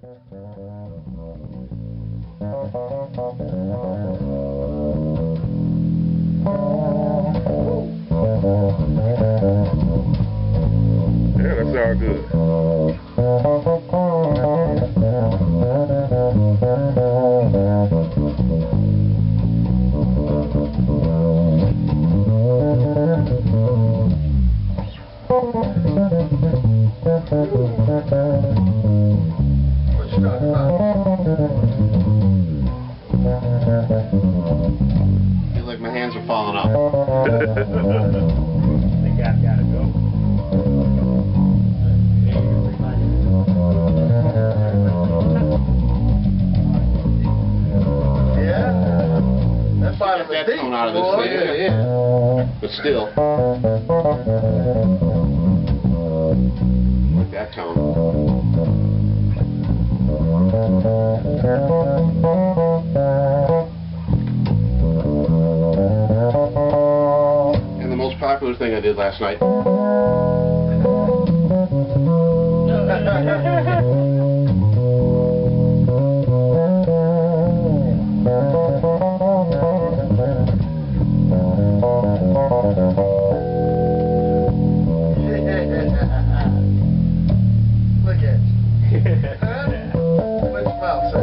Yeah, that sounds good. I feel like my hands are falling off. I think I've got to go. Yeah? That's fine. Get that tone out of this thing. Yeah. But still. Like that tone. And the most popular thing I did last night. Look at you. Huh? What's your mouth say?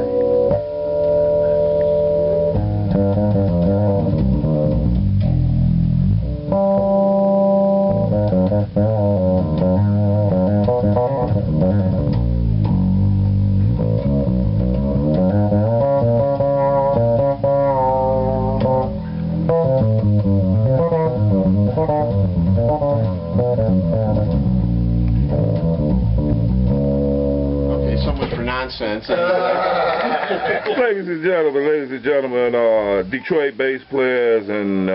Okay, so much for nonsense. Ladies and gentlemen, Detroit bass players and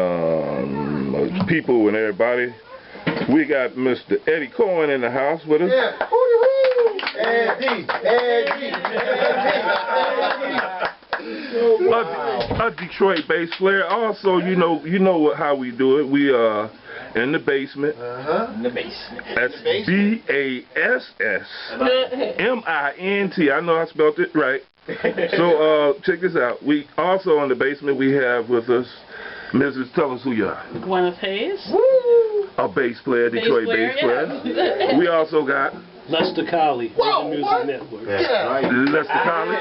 people and everybody, we got Mr. Eddie Kohen in the house with us. Yeah. Eddie. A Detroit bass player. Also, you know how we do it. We are in the basement. Uh-huh. In the basement. That's BASSmint. I know I spelled it right. So check this out. We also in the basement we have with us Mrs. Tell us who you are. Gwyneth Hayes. A bass player, Detroit bass player. Yeah. We also got Lester Colley, Whoa, Music what? Network. Yeah. Right. Lester Colley,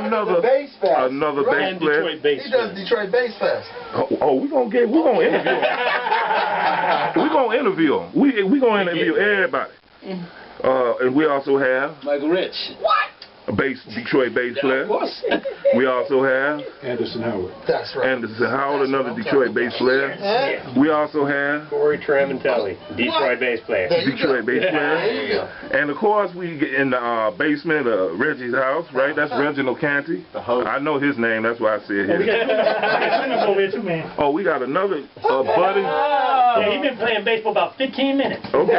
another Bass Fest. bass And player. Detroit Bass He does Fest. Detroit Bass Fest. We're gonna interview him. We're gonna interview him. We gonna interview everybody. And we also have Michael Rich. a Detroit bass player. Of course. We also have Anderson Howard. That's right. Anderson Howard, another Detroit bass player. Huh? We also have Corey Tramontelli, Detroit bass player. There you Detroit go. bass player. There you go. And of course, we get in the basement of Reggie's house, right? That's Reginald Canty. The host. I know his name, that's why I see it We here. got over here too, man. Oh, we got another buddy. Yeah, he's been playing bass for about 15 minutes. Okay.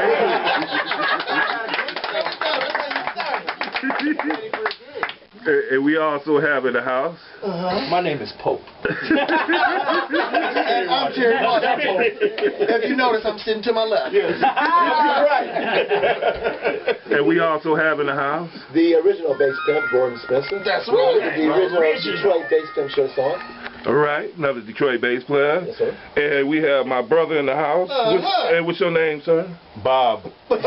And we also have in the house. My name is Pope. And I'm Jerry Marshall. If you notice, I'm sitting to my left. Yes. Right. And we also have in the house. The original bass pimp, Gordon Spencer. That's right. The original Detroit bass pimp show song. All right, another Detroit bass player. Yes, sir. And we have my brother in the house. And what's your name, sir? Bob. Just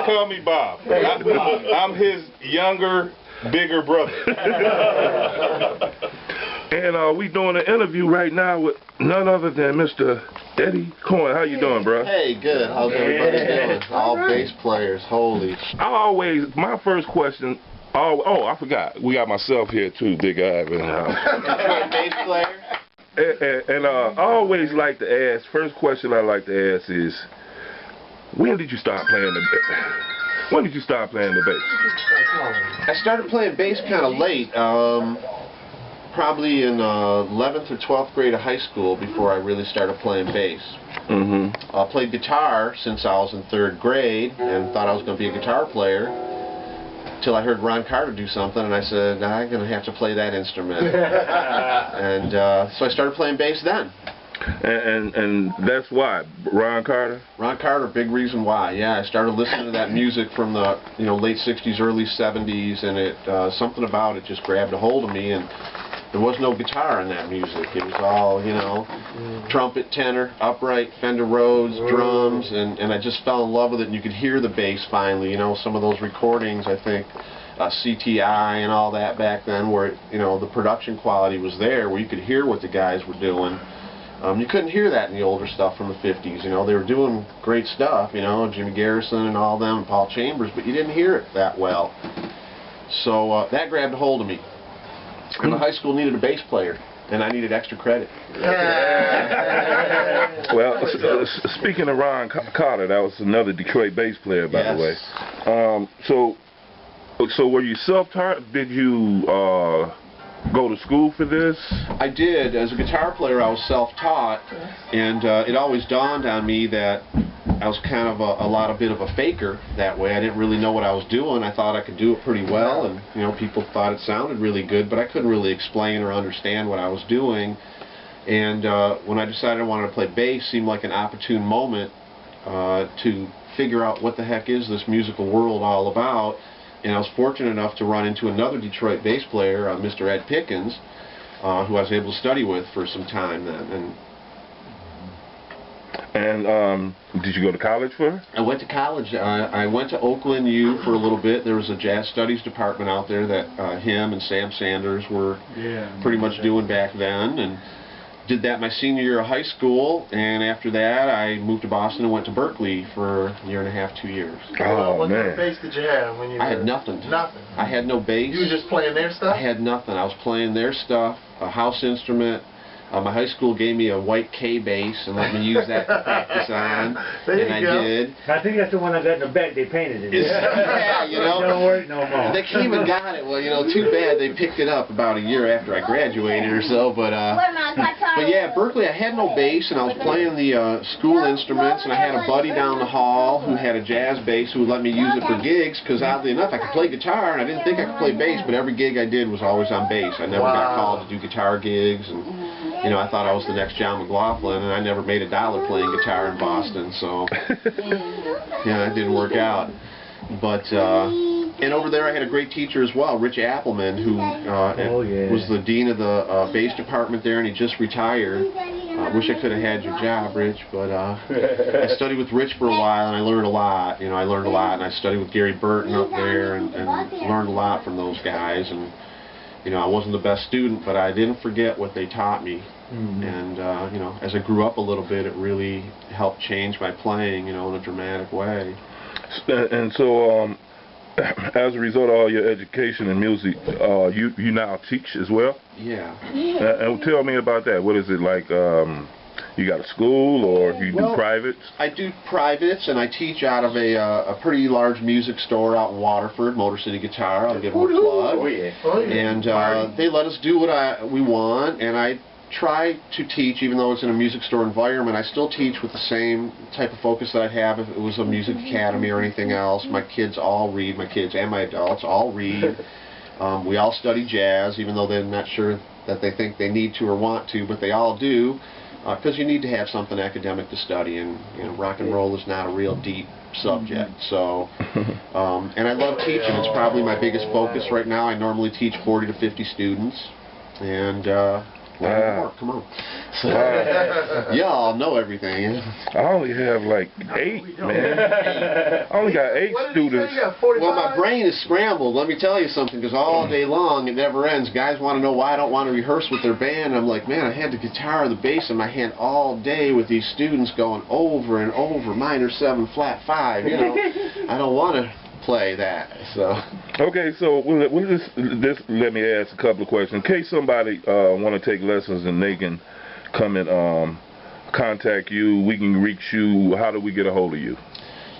call me Bob. I'm his younger, bigger brother. And we doing an interview right now with none other than Mr. Eddie Kohen. How you doing, bro? Hey, good. How's everybody doing? All bass players. Holy. My first question, I forgot. We got myself here too, Big Ivan in the house. Detroit bass player? And I always like to ask, first question I like to ask is, when did you start playing the bass? When did you start playing the bass? I started playing bass kind of late. Probably in 11th or 12th grade of high school before I really started playing bass. Mm-hmm. I played guitar since I was in 3rd grade and thought I was going to be a guitar player till I heard Ron Carter do something and I said, I'm going to have to play that instrument. And so I started playing bass then. And that's why Ron Carter. Ron Carter, big reason why. Yeah, I started listening to that music from the late '60s, early '70s, and it something about it just grabbed a hold of me. And there was no guitar in that music. It was all trumpet, tenor, upright, Fender Rhodes, drums, and I just fell in love with it. And you could hear the bass finally. Some of those recordings, I think. CTI and all that back then, where the production quality was there, where you could hear what the guys were doing. You couldn't hear that in the older stuff from the 50s. They were doing great stuff, Jimmy Garrison and all them, and Paul Chambers, but you didn't hear it that well. So that grabbed a hold of me. And the high school needed a bass player, and I needed extra credit. Well, speaking of Ron Carter, that was another Detroit bass player, by the way. So were you self-taught? Did you go to school for this? I did. As a guitar player, I was self-taught, and it always dawned on me that I was kind of a bit of a faker that way. I didn't really know what I was doing. I thought I could do it pretty well, and people thought it sounded really good, but I couldn't really explain or understand what I was doing. And when I decided I wanted to play bass, it seemed like an opportune moment to figure out what the heck is this musical world all about. And I was fortunate enough to run into another Detroit bass player, Mr. Ed Pickens, who I was able to study with for some time then. And did you go to college for it? I went to college. I went to Oakland U for a little bit. There was a jazz studies department out there that him and Sam Sanders were pretty much doing back then. And did that my senior year of high school, and after that I moved to Boston and went to Berkeley for a year and a half, 2 years. Oh, what man. kind of bass did you have when you I had nothing. Nothing? I had no bass. You were just playing their stuff? I had nothing. I was playing their stuff, a house instrument. My high school gave me a white K bass and let me use that to practice on, and I did. I think that's the one I got in the back. They painted it. Yeah, It don't work no more. They came and got it. Well, too bad they picked it up about a year after I graduated or so. But yeah, Berkeley, I had no bass, and I was playing the school instruments, and I had a buddy down the hall who had a jazz bass who would let me use it for gigs, because oddly enough, I could play guitar, and I didn't think I could play bass, but every gig I did was always on bass. I never got called to do guitar gigs, and I thought I was the next John McLaughlin, and I never made $1 playing guitar in Boston, so yeah, it didn't work out. But and over there I had a great teacher as well, Rich Appleman, who was the dean of the bass department there, and he just retired. I wish I could have had your job, Rich, but I studied with Rich for a while, and I learned a lot. I learned a lot, and I studied with Gary Burton up there, and learned a lot from those guys. And I wasn't the best student, but I didn't forget what they taught me. And as I grew up a little bit, it really helped change my playing, in a dramatic way. And so, as a result of all your education in music, you now teach as well? Yeah. And tell me about that. What is it like? You got a school, or you do privates? I do privates, and I teach out of a pretty large music store out in Waterford, Motor City Guitar. I'll give them a plug. Oh, yeah. And they let us do what we want, and I try to teach, even though it's in a music store environment, I still teach with the same type of focus that I'd have if it was a music academy or anything else. My kids all read, my kids and my adults all read. We all study jazz, even though they're not sure that they think they need to or want to, but they all do, because you need to have something academic to study, and rock and roll is not a real deep subject. So, and I love teaching. It's probably my biggest focus right now. I normally teach 40 to 50 students, and come on. Y'all know everything. I only have like 8, man. I only got 8 students. Well, my brain is scrambled. Let me tell you something, because all day long it never ends. Guys want to know why I don't want to rehearse with their band. I'm like, man, I had the guitar or the bass in my hand all day with these students going over and over, minor 7, flat 5. I don't want to play that. So. Okay, so let me ask a couple of questions. In case somebody want to take lessons and they can come and contact you, we can reach you. How do we get a hold of you?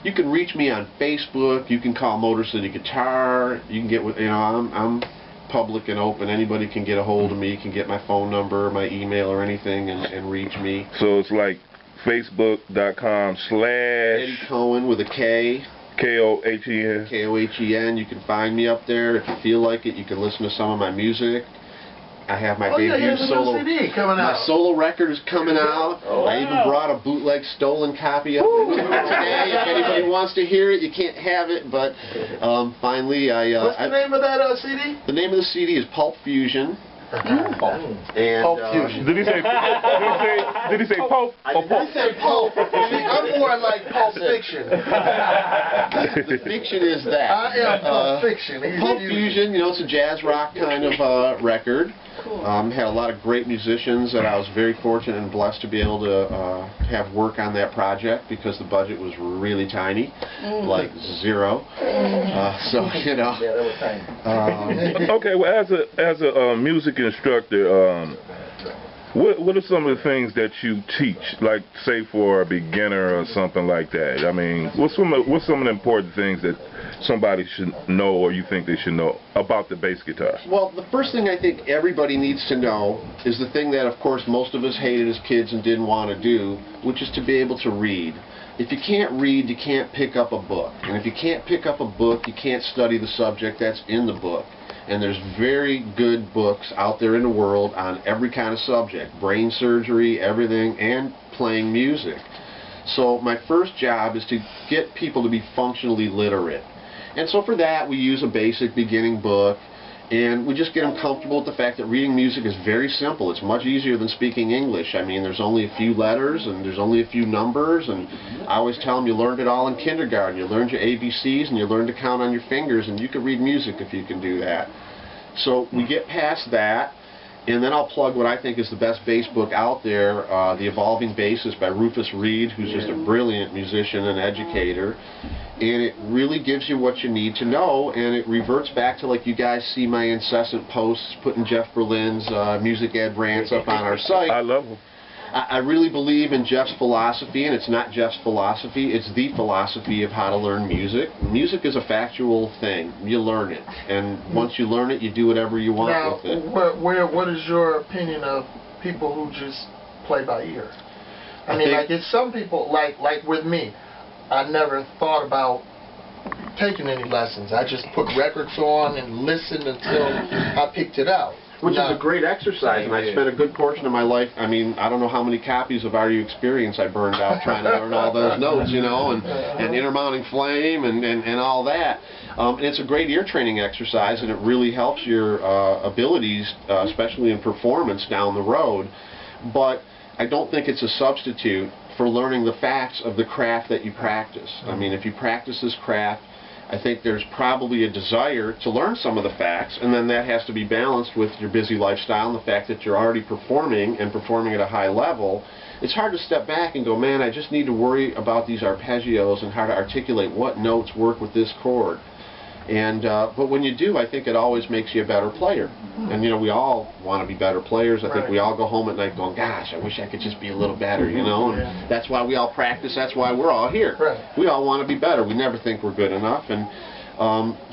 You can reach me on Facebook. You can call Motor City Guitar. You can get with I'm public and open. Anybody can get a hold of me. You can get my phone number, my email, or anything, and reach me. So it's like Facebook.com/ Eddie Kohen with a K. Kohen. Kohen. You can find me up there. If you feel like it, you can listen to some of my music. I have my Oh yeah, debut here's a solo. new CD coming My out. solo record is coming out. I even brought a bootleg stolen copy of it today. If anybody wants to hear it, you can't have it. But finally, What's the name of that CD? the name of the CD is Pulp Fusion. And, Pulp Fusion. Did he say Pope or He Pope? said Pulp. See, I'm more like Pulp Fiction. the fiction is that. I am Pulp Fiction. He's Pulp Fusion, you know, it's a jazz rock kind of record. Had a lot of great musicians that I was very fortunate and blessed to be able to have work on that project because the budget was really tiny, like zero. So, you know. Yeah, that was tiny. Okay, well, as a music instructor, what are some of the things that you teach, like say for a beginner or something like that? I mean, what's some of the important things that somebody should know or you think they should know about the bass guitar? Well, the first thing I think everybody needs to know is the thing that, of course, most of us hated as kids and didn't want to do, which is to be able to read. If you can't read, you can't pick up a book. And if you can't pick up a book, you can't study the subject that's in the book. And there's very good books out there in the world on every kind of subject, brain surgery, everything, and playing music. So my first job is to get people to be functionally literate. And so for that, we use a basic beginning book, and we just get them comfortable with the fact that reading music is very simple. It's much easier than speaking English. I mean, there's only a few letters, and there's only a few numbers, and I always tell them you learned it all in kindergarten. You learned your ABCs, and you learned to count on your fingers, and you can read music if you can do that. So we get past that, and then I'll plug what I think is the best bass book out there, The Evolving Bassist by Rufus Reed, who's just a brilliant musician and educator. And it really gives you what you need to know, and it reverts back to, like, you guys see my incessant posts putting Jeff Berlin's music ed rants up on our site. I love them. I really believe in Jeff's philosophy, and it's not Jeff's philosophy, it's the philosophy of how to learn music. Music is a factual thing. You learn it, and once you learn it, you do whatever you want with it. Now, what is your opinion of people who just play by ear? I mean, like, it's some people, like with me, I never thought about taking any lessons. I just put records on and listened until I picked it out. Which is a great exercise, and I spent a good portion of my life, I mean, I don't know how many copies of Are You Experience I burned out trying to learn all those notes, you know, and Intermounting Flame and all that. And it's a great ear training exercise, and it really helps your abilities, especially in performance down the road. But I don't think it's a substitute for learning the facts of the craft that you practice. I mean, if you practice this craft, I think there's probably a desire to learn some of the facts, and then that has to be balanced with your busy lifestyle and the fact that you're already performing and performing at a high level. It's hard to step back and go, man, I just need to worry about these arpeggios and how to articulate what notes work with this chord. And but when you do, I think it always makes you a better player. And you know, we all want to be better players. I think we all go home at night going, gosh, I wish I could just be a little better, you know. And that's why we all practice. That's why we're all here. We all want to be better. We never think we're good enough. And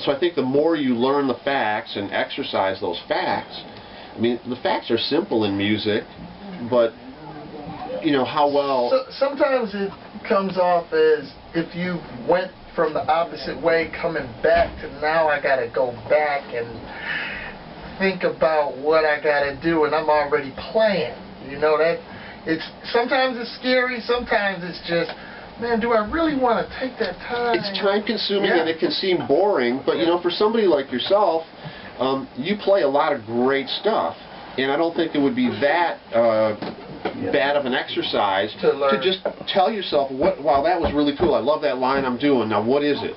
so I think the more you learn the facts and exercise those facts, I mean, the facts are simple in music, but you know how well. So, sometimes it comes off as if you went from the opposite way coming back to now I gotta go back and think about what I gotta do, and I'm already playing. You know, that it's sometimes it's scary, sometimes it's just, man, do I really want to take that time? It's time consuming and it can seem boring, but you know, for somebody like yourself, you play a lot of great stuff, and I don't think it would be that bad of an exercise to just tell yourself, wow, that was really cool. I love that line I'm doing. Now, what is it?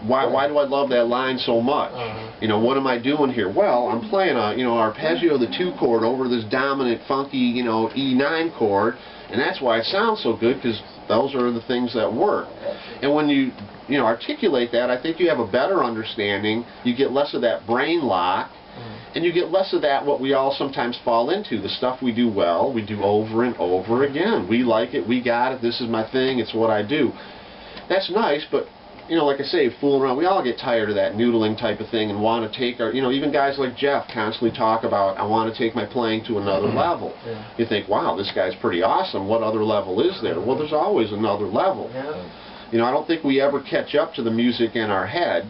Why do I love that line so much? You know, what am I doing here? Well, I'm playing a, you know, arpeggio, the 2 chord over this dominant, funky, you know, E9 chord, and that's why it sounds so good, because those are the things that work. And when you know, articulate that, I think you have a better understanding. You get less of that brain lock. And you get less of that, what we all sometimes fall into. The stuff we do well, we do over and over again. We like it, we got it, this is my thing, it's what I do. That's nice, but, you know, like I say, fooling around, we all get tired of that noodling type of thing and want to take our, you know, even guys like Jeff constantly talk about, I want to take my playing to another level. You think, wow, this guy's pretty awesome, what other level is there? Well, there's always another level. You know, I don't think we ever catch up to the music in our head.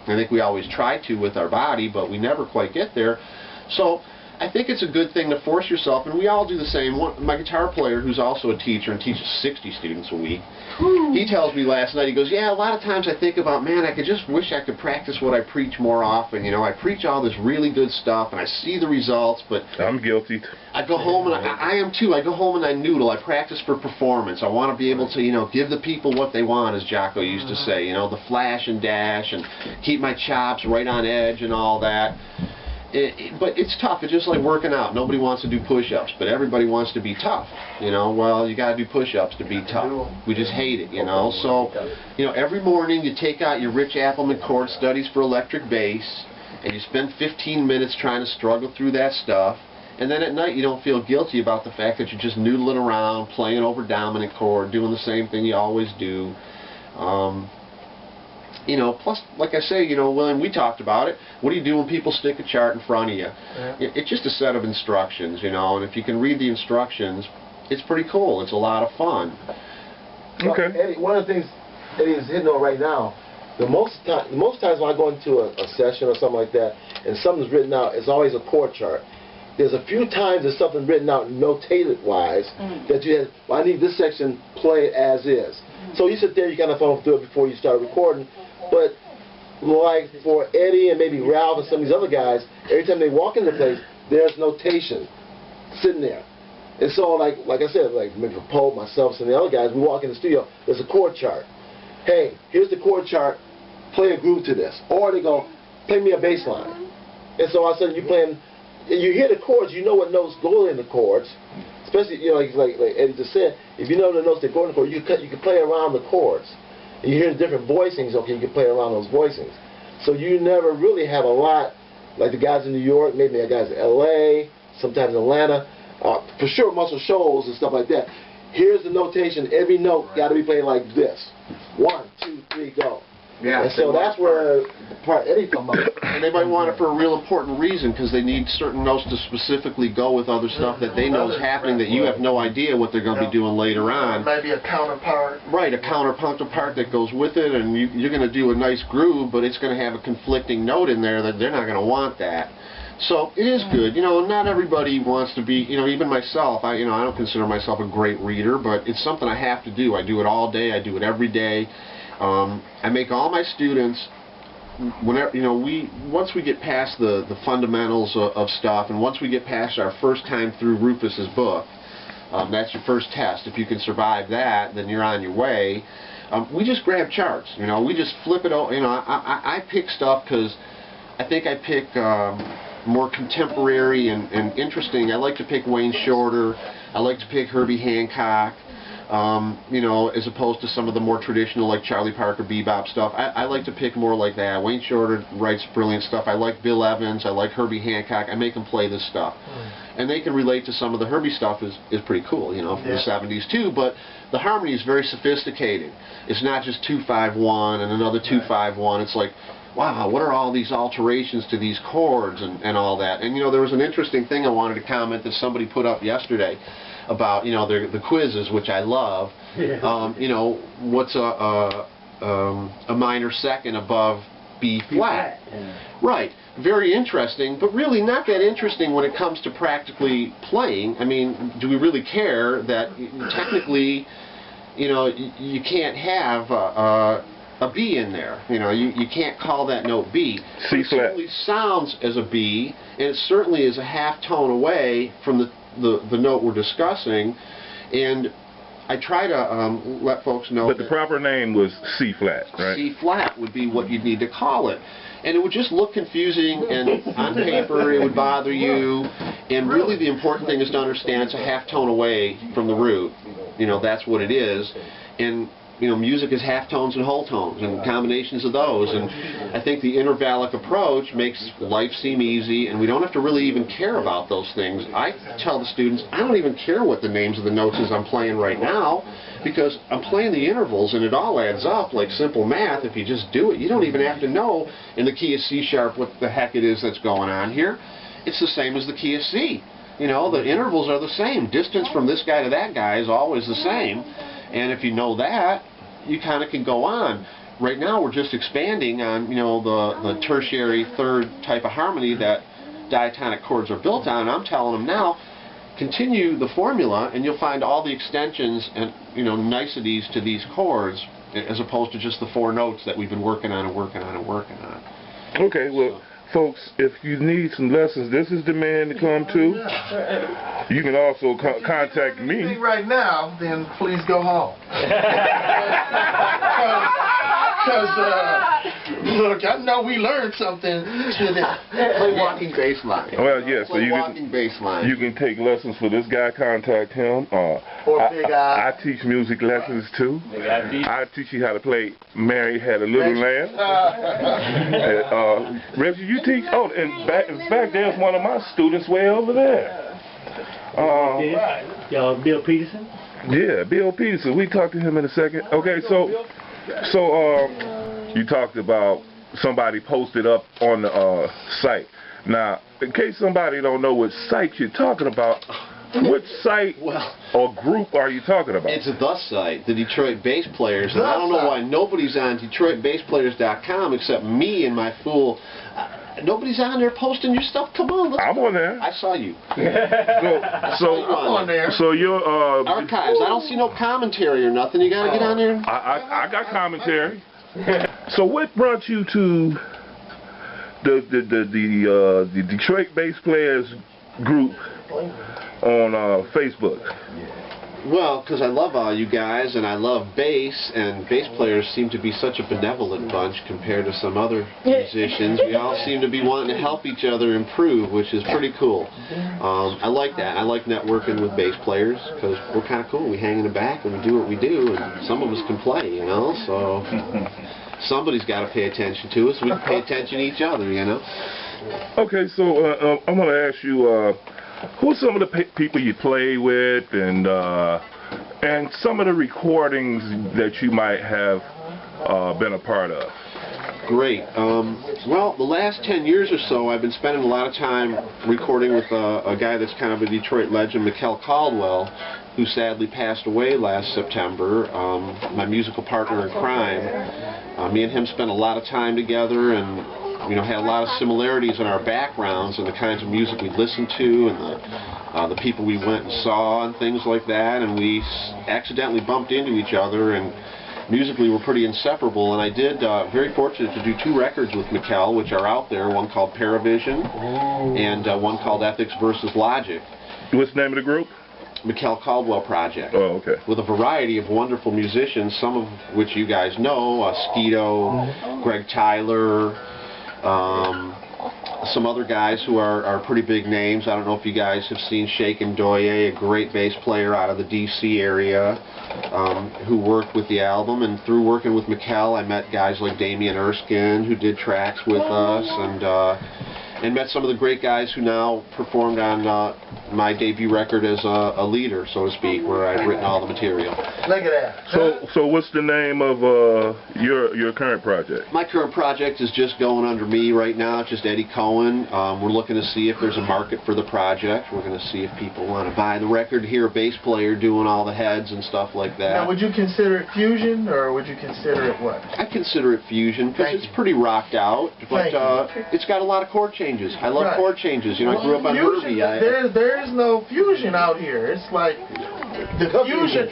I think we always try to with our body, but we never quite get there. So I think it's a good thing to force yourself, and we all do the same. My guitar player, who's also a teacher and teaches 60 students a week, he tells me last night, he goes, yeah, a lot of times I think about, man, I could just wish I could practice what I preach more often. You know, I preach all this really good stuff, and I see the results, but... I'm guilty. I go home, and I am too. I go home and I noodle. I practice for performance. I want to be able to, you know, give the people what they want, as Jocko used to say, you know, the flash and dash, and keep my chops right on edge and all that. But it's tough. It's just like working out. Nobody wants to do push-ups, but everybody wants to be tough. You know, well, you got to do push-ups to be tough. We just hate it, you know. So, you know, every morning you take out your Rich Appleman chord studies for electric bass, and you spend 15 minutes trying to struggle through that stuff. And then at night you don't feel guilty about the fact that you're just noodling around, playing over dominant chord, doing the same thing you always do. You know, plus, like I say, you know, William, we talked about it. What do you do when people stick a chart in front of you? Yeah. It's just a set of instructions, you know, and if you can read the instructions, it's pretty cool. It's a lot of fun. Okay. Well, Eddie, one of the things Eddie is hitting on right now, the most times when I go into a session or something like that, and something's written out, it's always a chord chart. There's a few times there's something written out notated-wise that you have, well, I need this section played as is. So you sit there, you kind of thumb through it before you start recording. But like for Eddie and maybe Ralph and some of these other guys, every time they walk into the place, there's notation sitting there. And so like I said, like maybe for Pope, myself, and the other guys, we walk in the studio, there's a chord chart. Hey, here's the chord chart, play a groove to this. Or they go, play me a bass line. And so all of a sudden you're playing, you hear the chords, you know what notes go in the chords. Especially, you know, like Eddie just said, if you know the notes that go in the chords, you can play around the chords. And you hear the different voicings, okay, you can play around those voicings. So you never really have a lot, like the guys in New York, maybe the guys in LA, sometimes Atlanta, for sure muscle shoals and stuff like that. Here's the notation, every note got to be played like this. 1, 2, 3, go. Yeah, and so that's where part Eddie come up. And they might want it for a real important reason, because they need certain notes to specifically go with other stuff that they know is happening that you have no idea what they're going to be doing later on. Maybe a counterpart. Right, a counterpart that goes with it, and you're going to do a nice groove, but it's going to have a conflicting note in there that they're not going to want that. So it is good. You know, not everybody wants to be, you know, even myself, I don't consider myself a great reader, but it's something I have to do. I do it all day. I do it every day. I make all my students, whenever, you know, once we get past the fundamentals of stuff, and once we get past our first time through Rufus's book, that's your first test. If you can survive that, then you're on your way. We just grab charts, you know, we just flip it over. You know, I pick stuff because I think I pick more contemporary and interesting. I like to pick Wayne Shorter. I like to pick Herbie Hancock. You know, as opposed to some of the more traditional, like Charlie Parker bebop stuff. I like to pick more like that. Wayne Shorter writes brilliant stuff. I like Bill Evans. I like Herbie Hancock. I make them play this stuff. And they can relate to some of the Herbie stuff is pretty cool, you know, from the 70s too, but the harmony is very sophisticated. It's not just 2-5-1 and another 2-5-1. It's like, wow, what are all these alterations to these chords and all that. And, you know, there was an interesting thing I wanted to comment that somebody put up yesterday about, you know, the quizzes, which I love. You know, what's a minor second above B flat? Right. Very interesting, but really not that interesting when it comes to practically playing. I mean, do we really care that technically, you know, you can't have a B in there? You know, you can't call that note B. C flat. It certainly sounds as a B, and it certainly is a half tone away from the note we're discussing, and I try to let folks know. But the proper name was C flat, right? C flat would be what you'd need to call it. And it would just look confusing, and on paper it would bother you, and really the important thing is to understand it's a half tone away from the root. You know, that's what it is. And you know, music is half tones and whole tones and combinations of those, and I think the intervallic approach makes life seem easy, and we don't have to really even care about those things. I tell the students, I don't even care what the names of the notes is I'm playing right now, because I'm playing the intervals and it all adds up like simple math if you just do it. You don't even have to know in the key of C sharp what the heck it is that's going on here. It's the same as the key of C. You know, the intervals are the same. Distance from this guy to that guy is always the same, and if you know that, you kind of can go on. Right now we're just expanding on, you know, the tertiary third type of harmony that diatonic chords are built on. I'm telling them now, continue the formula, and you'll find all the extensions and niceties to these chords, as opposed to just the 4 notes that we've been working on and working on and working on. Okay, well, folks, if you need some lessons, this is the man to come to. You can also contact me. Right now, then please go home. Because, look, I know we learned something today. Play walking bass line. Well, yeah, so you can take lessons for this guy, contact him. Or Big Eye. I teach music lessons too. I teach you how to play Mary Had a Little Lamb. Reggie, you teach? Oh, and in fact, there's one of my students way over there. Bill Peterson? Yeah, Bill Peterson. We talked to him in a second. Okay, so you talked about somebody posted up on the site. Now, in case somebody don't know what site you're talking about, what site or group are you talking about? It's the site, the Detroit Bass Players, and I don't know why nobody's on DetroitBassPlayers.com except me and my fool. Nobody's on there posting your stuff. Come on, let's I'm on there. I saw you. So I'm on there. So you're archives. I don't see no commentary or nothing. You gotta get on there. I got commentary. So what brought you to the Detroit Bass Players group on Facebook? Well, because I love all you guys, and I love bass, and bass players seem to be such a benevolent bunch compared to some other musicians. We all seem to be wanting to help each other improve, which is pretty cool. I like that. I like networking with bass players, because we're kind of cool. We hang in the back, and we do what we do, and some of us can play, so somebody's got to pay attention to us. We can pay attention to each other, Okay, so I'm going to ask you... who are some of the people you play with, and some of the recordings that you might have been a part of? Great. Well, the last 10 years or so, I've been spending a lot of time recording with a guy that's kind of a Detroit legend, Mikkel Caldwell, who sadly passed away last September, my musical partner in crime. Me and him spent a lot of time together, and had a lot of similarities in our backgrounds and the kinds of music we listened to, and the people we went and saw and things like that, and we accidentally bumped into each other, and musically we're pretty inseparable. And I did, very fortunate to do 2 records with Mikkel, which are out there, one called Paravision and one called Ethics versus Logic. What's the name of the group? Mikkel Caldwell Project. Oh, okay. With a variety of wonderful musicians, some of which you guys know, Skeeto, Greg Tyler, some other guys who are pretty big names. I don't know if you guys have seen Shaken Doye, a great bass player out of the D.C. area, who worked with the album. And through working with Mikkel, I met guys like Damian Erskine, who did tracks with us, and met some of the great guys who now performed on my debut record as a leader, so to speak, where I've written all the material. Look at that. So what's the name of your current project? My current project is just going under me right now, just Eddie Cohen. We're looking to see if there's a market for the project. We're going to see if people want to buy the record, hear a bass player doing all the heads and stuff like that. Now, would you consider it fusion, or would you consider it what? I consider it fusion, because it's pretty rocked out, but it's got a lot of chord changes. I love chord changes. I grew up on Herbie. There is no fusion out here. It's like the fusion,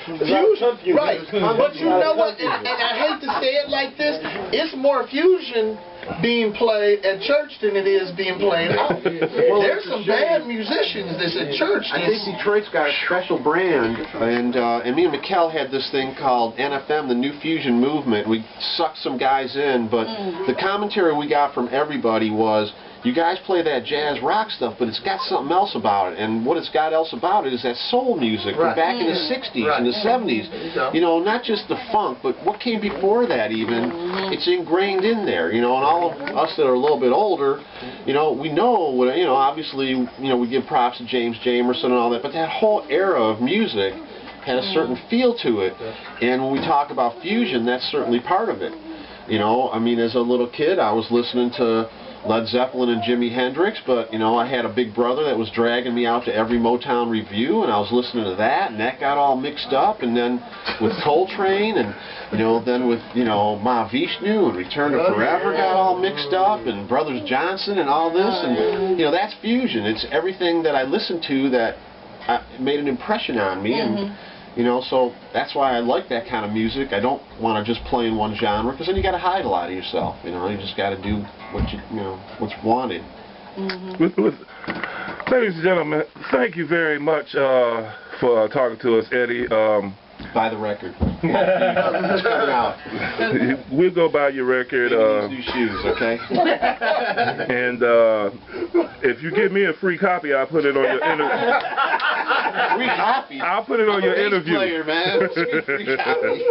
right? But you know what? And I hate to say it like this, it's more fusion being played at church than it is being played out. There's some bad musicians that's at church. I think Detroit's got a special brand, and me and Mikkel had this thing called NFM, the New Fusion Movement. We sucked some guys in, but the commentary we got from everybody was, you guys play that jazz rock stuff, but it's got something else about it. And what it's got else about it is that soul music from back in the 60s and the 70s. Not just the funk, but what came before that even. It's ingrained in there, and all of us that are a little bit older, we know what, obviously, we give props to James Jamerson and all that, but that whole era of music had a certain feel to it. And when we talk about fusion, that's certainly part of it. You know, I mean, as a little kid, I was listening to Led Zeppelin and Jimi Hendrix, but, you know, I had a big brother that was dragging me out to every Motown review, and I was listening to that, and that got all mixed up, and then with Coltrane, and, you know, then with, you know, Mahavishnu and Return to Forever got all mixed up, and Brothers Johnson and all this, and, you know, that's fusion. It's everything that I listened to that made an impression on me, and, you know, so that's why I like that kind of music. I don't want to just play in one genre, because then you got to hide a lot of yourself. You know, you just got to do what you know, what's wanted. Ladies and gentlemen, thank you very much for talking to us, Eddie. Buy the record. It's coming out. We'll go buy your record. New shoes, okay? And if you give me a free copy, I'll put it on your interview. Free copy? I'll put it on your interview. Player, man. Free copy.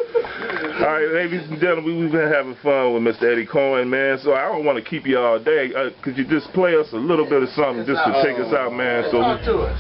All right, ladies and gentlemen, we've been having fun with Mr. Eddie Cohen, man. So I don't want to keep you all day. Could you just play us a little bit of something just to take us out, man? So talk to us.